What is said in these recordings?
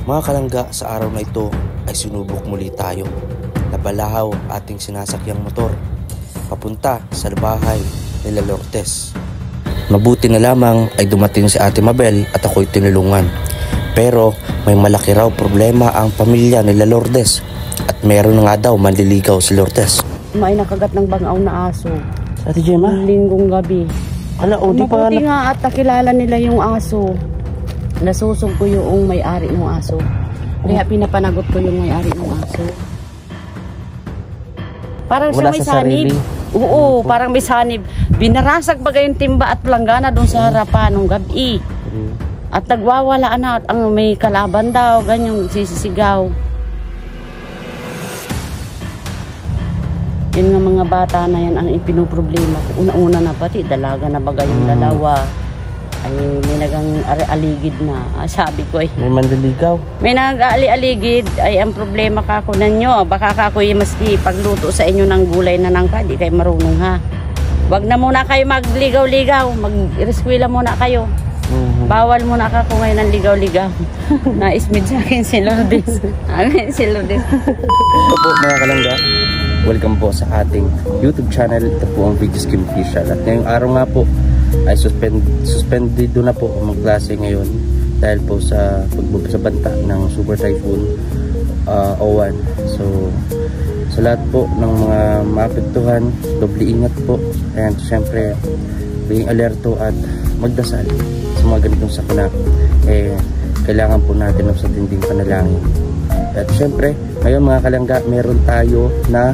Mga kalangga, sa araw na ito ay sinubok muli tayo. Nabalahaw ating sinasakyang motor papunta sa bahay nila Lourdes. Mabuti na lamang ay dumating si Ate Mabel at ako'y tinulungan. Pero may malaki raw problema ang pamilya nila Lourdes at meron na nga daw manliligaw si Lourdes. May nakagat ng bangaw na aso. Ate Gemma? Linggong gabi. Ala, o di pa mabuti nga at nakilala nila yung aso. Nasusog ko yung may-ari ng aso. Kaya pinapanagot ko yung may-ari ng aso. Parang siya may sanib. Oo, parang may sanib. Binarasag bagay yung timba at planggana doon sa harapan ng gabi. At nagwawala na at ang may kalaban daw, ganyang sisisigaw. Yun nga mga bata na yan ang ipinoproblema ko. Una-una na pati, dalaga na bagay yung dalawa. Ay may nagang-aligid na. Sabi ko ay may manliligaw. May nag-aligid ay ang problema kako ninyo. Baka kako yung maski pagluto sa inyo ng gulay na nangka, di kayo marunong ha. Wag na muna kayo magligaw-ligaw. Mag-reskwela muna kayo. Bawal muna kako ngayon ng ligaw-ligaw. Na-ismid sa akin si Lourdes. Si Lourdes. Ito po mga kalangga. Welcome po sa ating YouTube channel. Ito po ang Video Skim Official. At ngayong araw nga po ay suspended na po ang klase ngayon dahil po sa pagbabanta ng Super Typhoon O1. So sa lahat po ng mga maapektuhan, doble ingat po, and syempre being alerto at magdasal sa mga ganitong sakuna. Kailangan po natin ng sa tinding panalangin. At syempre ngayon mga kalangga, meron tayo na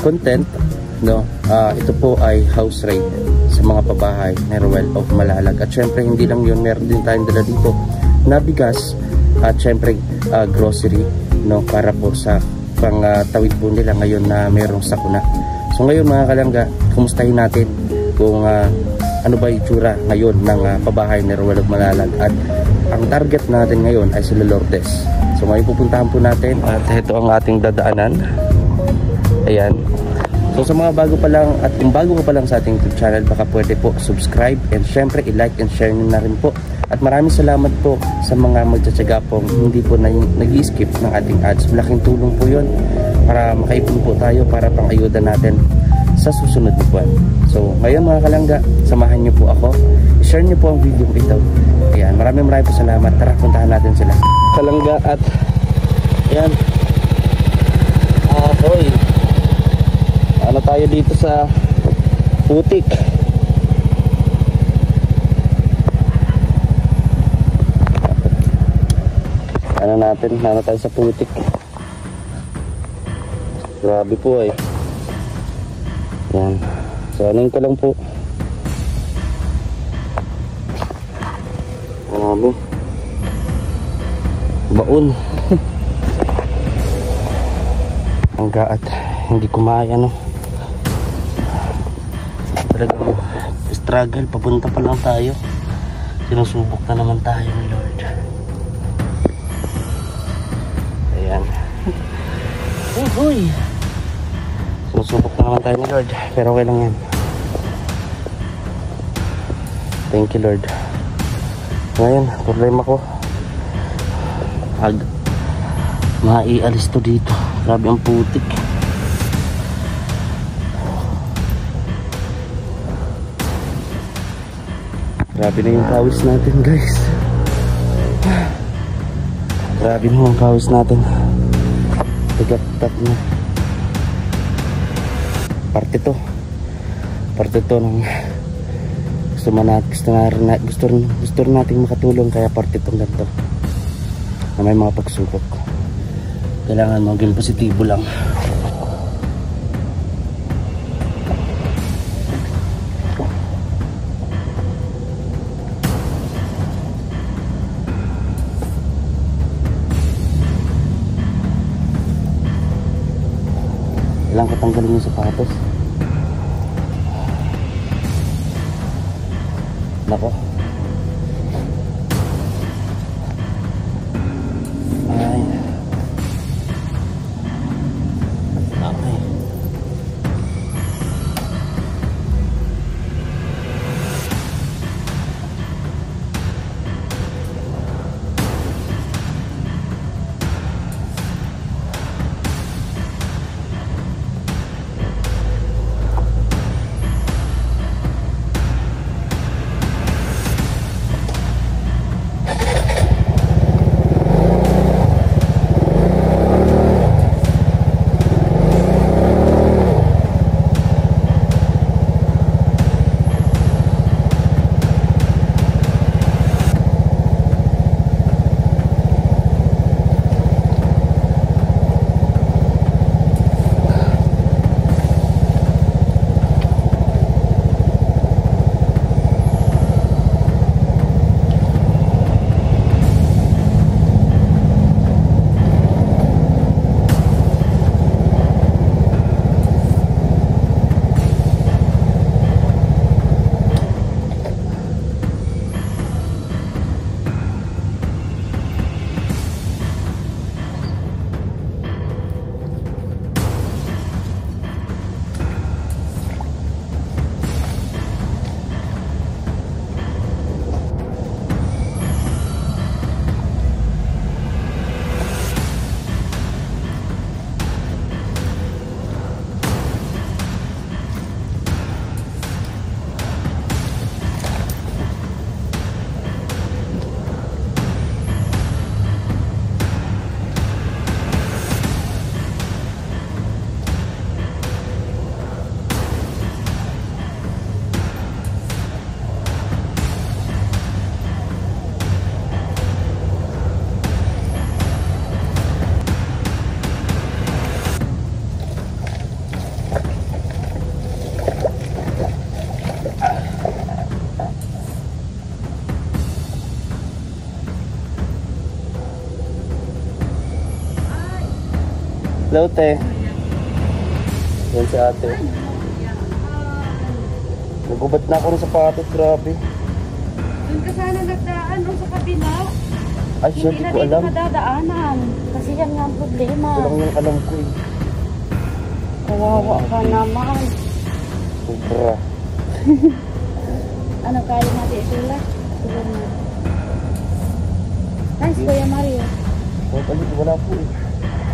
content, no? Ito po ay house raid sa mga pabahay na Royal of Malalag. At syempre hindi lang yun, meron din tayong dala dito na bigas at syempre grocery, no, para po sa pang-tawid po nila ngayon na merong sakuna. So ngayon mga kalangga, kumustahin natin kung ano ba itsura ngayon ng pabahay na Royal of Malalag. At ang target natin ngayon ay sila Lourdes. So ngayon pupuntahan po natin at ito ang ating dadaanan. Ayan. So sa mga bago pa lang at kung bago ka pa lang sa ating YouTube channel, baka pwede po subscribe and syempre i-like and share nyo na rin po. At maraming salamat po sa mga magtsatsaga pong hindi po nag-i-skip ng ating ads. Malaking tulong po yun para makaipon po tayo para pang ayuda natin sa susunod na buwan. So ngayon mga kalangga, samahan nyo po ako. I-share nyo po ang video ito. Ayan, maraming po salamat. Tara, puntahan natin sila. Kalangga at ayan. Hoy. Ano tayo dito sa putik. Ano tayo sa putik. Grabe po eh. Yan. So anin ko lang po. Grabe. Baon. Ang gaat. Hindi kumaya, no. Talagang struggle, papunta pa lang tayo. Sinusubok na naman tayo ni Lord. Ayan. Uy! Sinusubok na naman tayo ni Lord, pero okay lang yan. Thank you Lord. Ngayon, problema ko, maialis to dito. Grabe ang putik. Grabe na yung pawis natin guys. Grabe na yung pawis natin. Tigat-tat na. Parte to ng gusto rin nating makatulong, kaya parte tong ganito na may mga pagsubok. Kailangan maging positibo lang. Kailangan ko tanggalin yung sapatos. Nako. Ay. Okay. Hello, te. Yan si ate. Nagubat na ako ng sapatos, grabe. Doon ka sana nagdaan o sa kabila. Ay, siya, di ko alam. Hindi na dito madadaanan. Kasi yan nga ang problema. Walang yung alam ko eh. Kawawa ka naman. Sobra. Ano kaya natin itula? Nice, Kuya Mario. Wala po eh.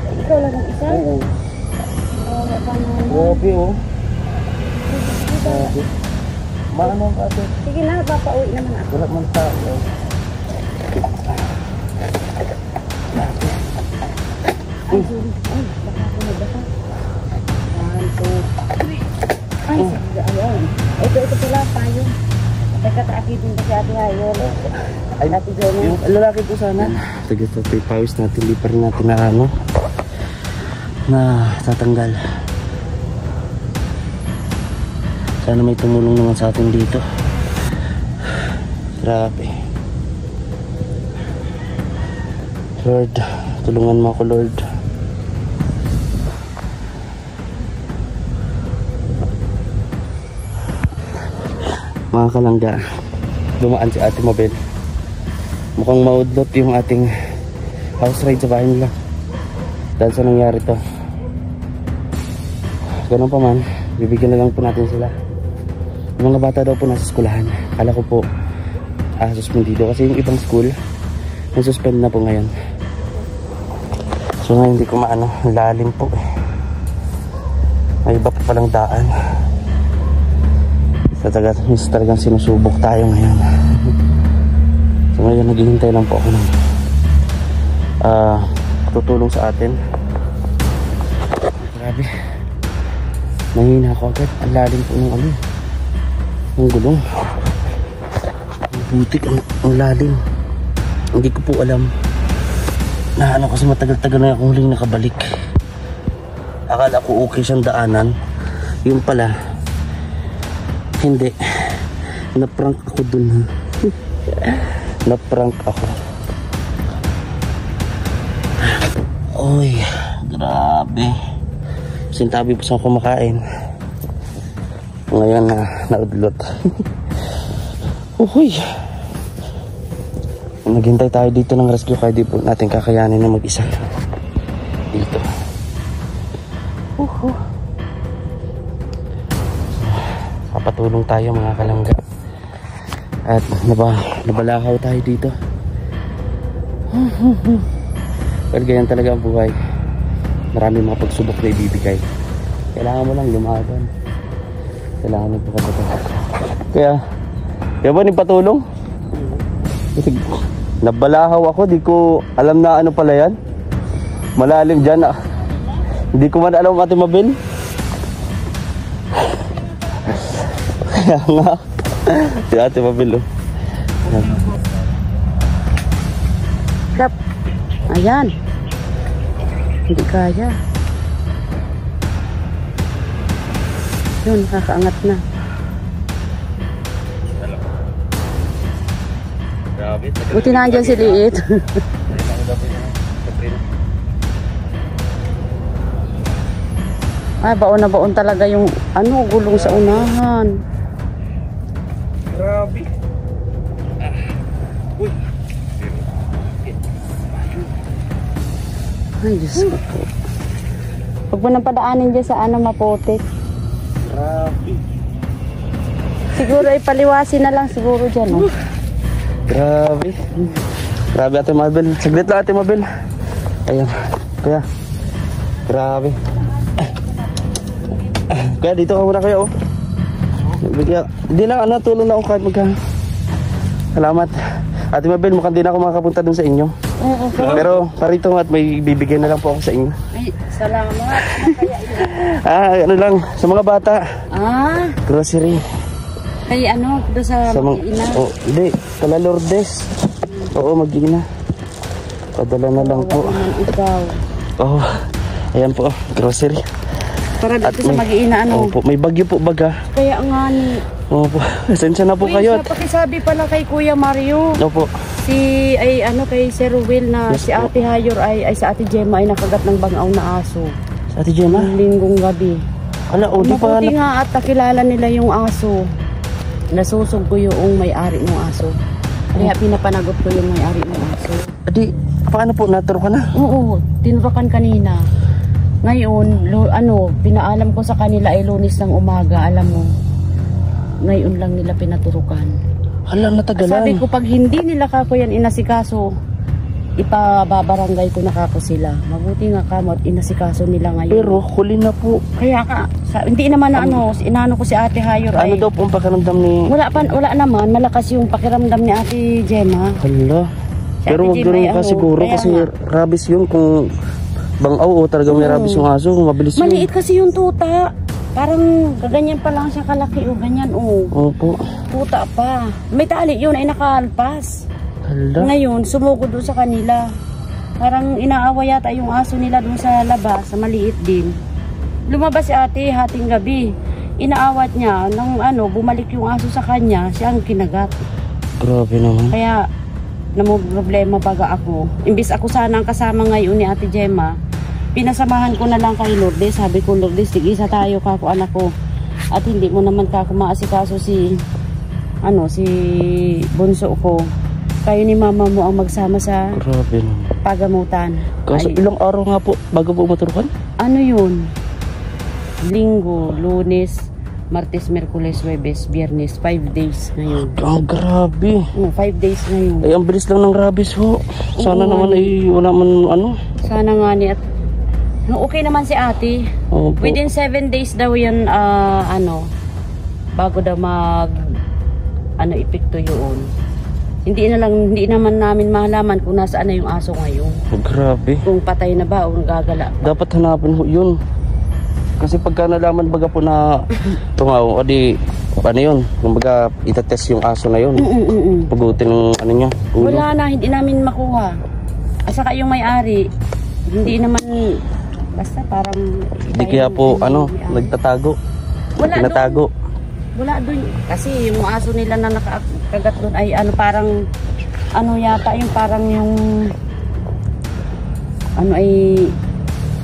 Ikaw lang ang isa? Oo. Kawawa ka naman. Grabe oh. Grabe. Maano ka ate? Sige na, papauwi naman ako. Wala man tao. Ay, sorry. Ay, baka ako nabasa. 1, 2, 3. Ay, sige, ayun. Ito pala, tayo. Teka, taakitin ko si Ate Hayor. Ay, Ate Jenny. yung lalaki ko sana. Sige, ito pawis natin. Di pa rin natin na ano. Na tatanggal. Sana may tumulong naman sa atin dito. Grabe. Lord, tulungan mo ako, Lord. Mga kalangga, dumaan si Ate Mabel. Mukhang maudlot yung ating house ride sa bahay nila dahil sa nangyari to. Ganun pa man, bibigyan na lang po natin sila. Yung mga bata daw po nasa skulahan. Kala ko po suspendido kasi yung ibang school nasuspend na po ngayon. So ngayon hindi ko maano, lalim po eh. May iba pa palang daan. Talagang sinusubok tayo ngayon. So ngayon naghihintay lang po ako ng tutulong sa atin. Grabe, nangihina ako agad. Ang lalim po ng ano, ng gulong. Butik ang lalim. Hindi ko po alam na ano, kasi matagal-tagal na akong huling nakabalik. Akala ko okay siyang daanan, yun pala hindi. Na-prank ako dun. Na-prank ako. Oy, grabe. Sintabi po sa kumakain. Ngayon na naudlot. Uy. Naghintay tayo dito ng rescue kaya di po natin kakayanin na mag-isa. Dito. Papatulong tayo mga kalangga. At nabalahaw tayo dito. Well, ganyan talaga ang buhay. Marami mga pagsubok na ibibigay. Kailangan mo lang lumaban. Kailangan mo pagkatapos. Kaya ba nipatulong? Kasi nabalahaw ako. Di ko alam na ano pala yan. Malalim dyan ah. Hindi ko man alam Ate Mabel. Kaya nga. Si Ate Mabel oh. Dap. Ayan. Hindi kaya. Yun, kakaangat na. Buti na andyan si Liit. Ay, baon na baon talaga yung ano, gulong sa unahan. Grabe. Uy. Ay, Diyos ko po. Huwag mo nang padaanin dyan sa ano, maputik. Grabe. Siguro ay paliwasin na lang siguro dyan, oh. Grabe. Grabe Ate Mabel. Saglit lang Ate Mabel. Ayan. Kaya. Grabe. Kaya dito ka muna kayo oh. Hindi na natulong na ako kahit Salamat. Ate Mabel, mukhang di na ako makakapunta dun sa inyo. Pero parito at may bibigay na lang po ako sa inyo. Ay, salamat. Ano lang, sa mga bata. Grocery. Ay, ano, doon sa mag-iina? Oh, hindi, kala Lourdes. Oo, mag-iina. Padala na lang po. Ikaw. Oo, ayan po, grocery. Para dito sa mag-iina, ano? Opo, may bagyo po baga. Kaya nga ni... Opo, esensya na po kayo. Pakisabi pala kay Kuya Mario. Opo. Kay Sir Will na si Ate Hayor ay sa Ate Gemma ay nakagat ng bangaw na aso. Ate Gemma? Linggong gabi. Ala, o di pa Mabuti nga at nakilala nila yung aso. Nasusog ko yung may-ari ng aso. Kaya pinapanagot ko yung may-ari ng aso. Adi, paano po? Naturo ka na? Oo, tinurukan kanina. Ngayon, pinaalam ko sa kanila ay Lunes ng umaga, alam mo. Ngayon lang nila pinaturukan. Hala, natagalan. Sabi ko, pag hindi nila kako yan inasikaso, ipababarangay ko na kako sila. Mabuti nga kamo at inasikaso nila ngayon. Pero huli na po. Kaya ka, hindi naman na inano ko si Ate Hayor Ano ay... daw po ang pakiramdam ni... Wala naman, malakas yung pakiramdam ni Ate Gemma. Hala. Pero wag doon ka siguro kasi rabies yun kung bangaw o talagang may rabies yung aso, mabilis yun. Maliit kasi yung tuta. Parang gaganyan pa lang siya kalaki o ganyan o. Opo. Tuta pa. May tali yun ay nakalpas. Hala. Ngayon, sumugod doon sa kanila. Parang inaawa yata yung aso nila doon sa labas, sa maliit din. Lumabas si ate hating gabi. Inaawat niya, nang bumalik yung aso sa kanya, siya ang kinagat. Grabe naman. Kaya, problema baga ako. Imbis ako sana ang kasama ngayon ni Ate Gemma, pinasamahan ko na lang kay Lourdes. Sabi ko, Lourdes, sige isa tayo kako anak ko. At hindi mo naman kako maasikaso si bunso ko. Kayo ni mama mo ang magsama sa grabe naman pagamutan. Kaso ilang araw nga po bago po maturukan? Ano yun? Linggo, Lunes, Martes, Miyerkules, Huwebes, Biyernes, 5 days ngayon. Grabe. 5 days ngayon. Ay, ang bilis lang ng rabies ho. Sana naman ay wala man Sana nga ni at okay naman si ate. Opo. Within 7 days daw yan, bago daw epekto yun. Hindi naman namin mahalaman kung nasaan na yung aso ngayon. Grabe. Kung patay na ba o gagala pa. Dapat hanapin ho yun. Kasi pagka nalaman baga po na tungaw, o di, ano yun? Kumbaga, itatest yung aso na yun. Pagutin ng niya, ulo. Wala na, hindi namin makuha. At saka yung may-ari, hindi naman, basta parang... Hindi kaya po, nagtatago. Wala Tinatago. Wala doon. Kasi yung aso nila na nakakagat doon ay parang, yata yung parang yung, ay...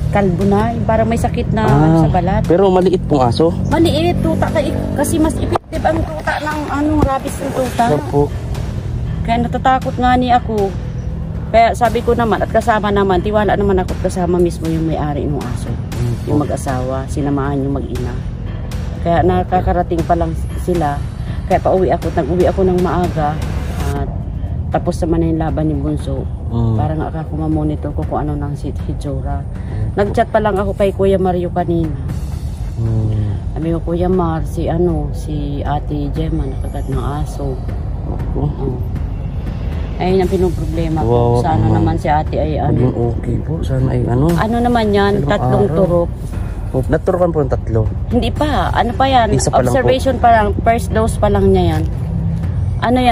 kalbo na, parang may sakit na sa balat. Pero maliit pong aso? Maliit, tuta kasi mas effective ang tuta ng rabies ng tuta. Opo. Kaya natatakot nga ni ako. Kaya sabi ko naman at kasama naman, tiwala naman ako kasama mismo yung may-ari ng aso. Yung mag-asawa, sinamahan yung mag-ina. Kaya nakakarating pa lang sila. Kaya nag-uwi ako ng maaga. At tapos naman na yung laban ni Bunso. Parang ako mamonitor ko kung ano nang hitsura. Nag-chat pa lang ako kay Kuya Mario kanina. Sabi ko, Kuya Mar, si Ate Gemma nakagat ng aso. Ayun ang pinoproblema ko. Sana naman si ate ay okay po, sana ay Ano naman yan, tatlong turok. Naturukan po ng 3? Hindi pa, ano pa yan, pa observation pa lang, first dose pa lang niya yan.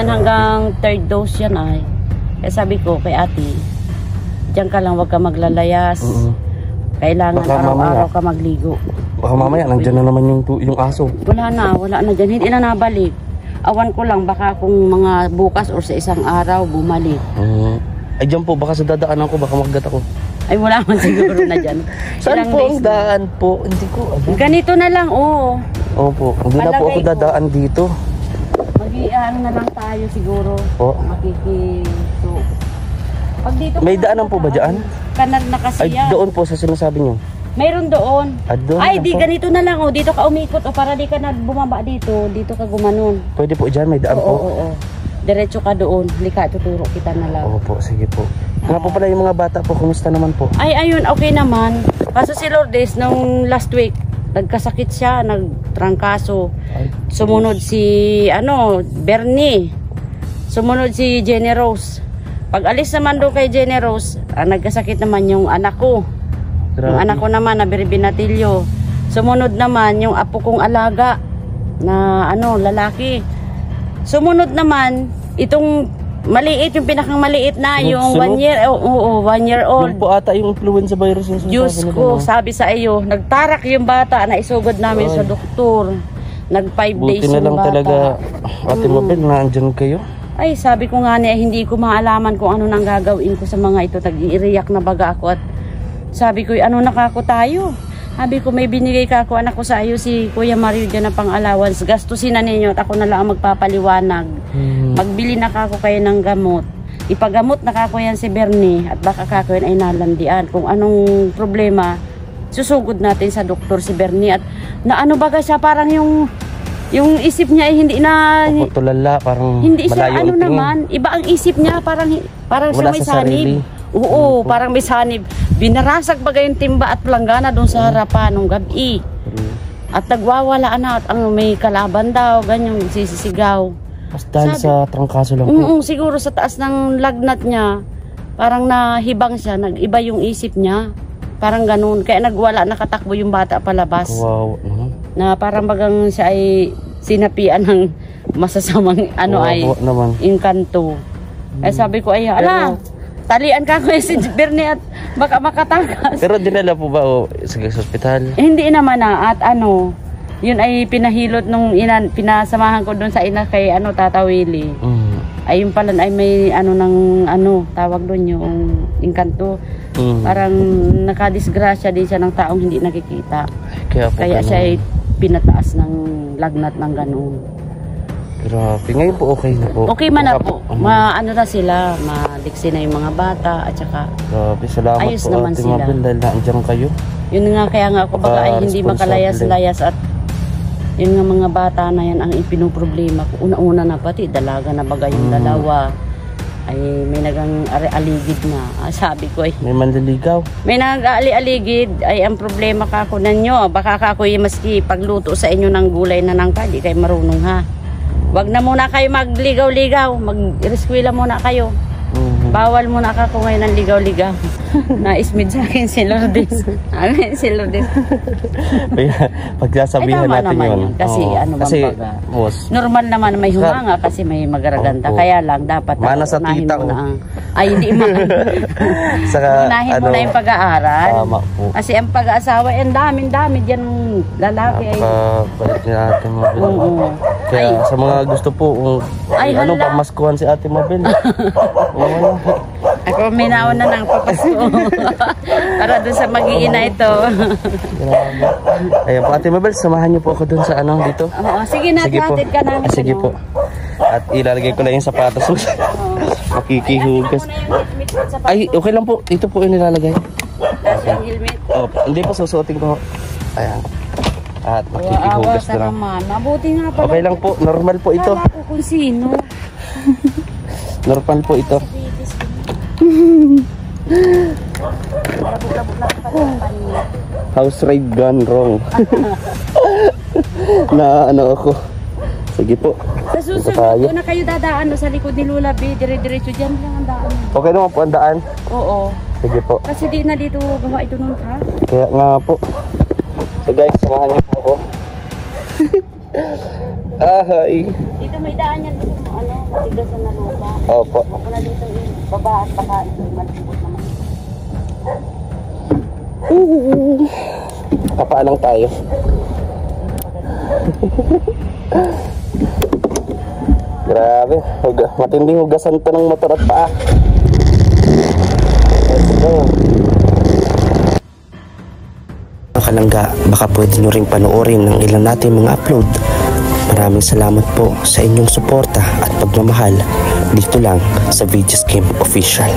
Hanggang 3rd dose yan ay. Kaya sabi ko kay ate, diyan ka lang, wag ka maglalayas. Kailangan araw-araw ka magligo. Baka mamaya, nandyan na naman yung aso. Wala na dyan, hindi na nabalik. Awan ko lang, baka kung mga bukas o sa isang araw, bumalik. Ay dyan po, baka sa dadaanan ko, baka makagat ako. Ay wala man siguro na dyan. Saan po ang daan po? Hindi ko alam. Ganito na lang, oo. Opo, hindi na po ako dadaan dito. Mag-iaan na lang tayo siguro. Po? Pag dito may daanan po ba dyan? Kanal na kasi Ay, yan. doon po sa sinasabi nyo. Mayroon doon. Doon ay, di ganito na lang. Dito ka umikot o para di ka na bumaba dito. Dito ka gumanon. Pwede po dyan, may daan po. Oo. Diretso ka doon. Halika, tuturo kita na lang. Opo, sige po. Nga po pala yung mga bata po, kumusta naman po? Ay, ayun, okay naman. Kaso si Lourdes, nung last week, nagkasakit siya, nagtrangkaso. Sumunod si, Bernie. Sumunod si Jenny Rose. Pag alis naman doon kay Jenny Rose, nagkasakit naman yung anak ko. Grabe. Yung anak ko naman na Binatilyo. Sumunod naman yung apo kong alaga na lalaki. Sumunod naman itong maliit, yung pinakang maliit na yung 1 year, 1 year old. Yung po ata yung influenza virus yung Diyos ko, sabi sa iyo, nagtarak yung bata na isugod namin sa doktor. Nag 5 days buti na yung lang bata. talaga, Ate Mabel, na andyan kayo. Ay, sabi ko nga niya, hindi ko maalaman kung ano nang gagawin ko sa mga ito. Nag-iiyak na baga ako at sabi ko, nakako tayo? Sabi ko, may binigay ka ako, anak ko sa iyo si Kuya Mario dyan na pang-allowance. Gastusin na ninyo at ako na lang ang magpapaliwanag. Magbili na ako kayo ng gamot. Ipagamot na kako yan si Bernie at baka kako yan ay nalandian. Kung anong problema, susugod natin sa doktor si Bernie. At na ano baga siya, parang yung isip niya ay hindi na... Tulala, parang hindi siya malayo ano ang tingin. naman. Iba ang isip niya, parang siya may sanib. Oo, parang may sanib. Binarasag bagay yung timba at planggana doon sa harapan nung gabi. At nagwawala na at ang may kalaban daw, ganyan, sisisigaw. Mas dahil sa trangkaso lang po. Siguro sa taas ng lagnat niya, parang nahibang siya, nag-iba yung isip niya. Parang ganun. Kaya nagwala, nakatakbo yung bata palabas. Wow. Na parang bagang siya ay sinapian ng masasamang inkanto. Ay sabi ko, ay ala, talian ka ko si Bernie at baka makatakas. Pero dinala po ba sa ospital? Hindi naman at yun ay pinahilot nung pinasamahan ko doon sa ina kay Tata Willie. Ay yung pala ay may tawag doon yung inkanto. Parang nakadisgrasya din siya ng taong hindi nakikita. Kaya siya ay pinataas ng lagnat ng ganoon. Grabe. Ngayon po okay na po. Okay man na po. Na sila, madiksi na yung mga bata at saka grabe, salamat ayos po naman Ate sila. Mabel dahil naandyan kayo. Yun nga, kaya nga ako baka ay hindi makalayas-layas at yun nga mga bata na yan ang ipinoproblema ko. Una-una na pati, dalaga na bagay yung dalawa. Ay may nagang aligid na. Sabi ko ay may manliligaw. May nag-aali-aligid ay ang problema kako nanyo. Baka kako maski pagluto sa inyo ng gulay na nangka, di kayo marunong ha. Wag na muna kayo magligaw-ligaw, mag-reskwela muna kayo. Bawal muna ako ngayon ng ligaw-ligaw. Na-ismid sa akin si Lourdes. Si Lourdes. Pagsasabihan natin yun. Kasi normal naman may humanga kasi may magaraganda. Kaya lang dapat mana sa tita ko. Hindi unahin mo na yung pag-aaral. Kasi ang pag-aasawa, ang dami-dami dyan lalaki. Balik niya Ate Mabel. Kaya sa mga gusto po, pamaskuhan si Ate Mabel. Ako may naon na ng papasko. Para doon sa mag-iina ito. Ayan po Ate Mabel, samahan niyo po ako doon sa dito. Sige na, hatid ka namin. Sige po. At ilalagay ko lang yung sapatos. Makikihugas. Ay, okay lang po. Ito po yung nilalagay. Yung helmet. Hindi pa susuotin ko. Ayan. At makikihugas na lang. Mabuti nga pala. Okay lang po, normal po ito. Kala ko kung sino. Normal po ito. House raid gone wrong. Na ako. Sige po. Sa susunod na kayo dadaan sa likod ni Lula B. Dire-diretso dyan lang ang daan. Okay naman po ang daan? Oo. Sige po. Kasi di na dito gawa ito nung truck. Kaya nga po. So guys, samahan niyo po ako. Hi. Dito may daan yan. Matigasan na lupa. Opo. Ako na dito baba at baka ito malipot naman. Kapaan lang tayo. Grabe. Matinding hugasan to ng motor at paa. Let's go. Kalangga, baka pwede nyo rin panoorin ng ilan natin mga upload. Maraming salamat po sa inyong suporta at pagmamahal dito lang sa Videos Game Official.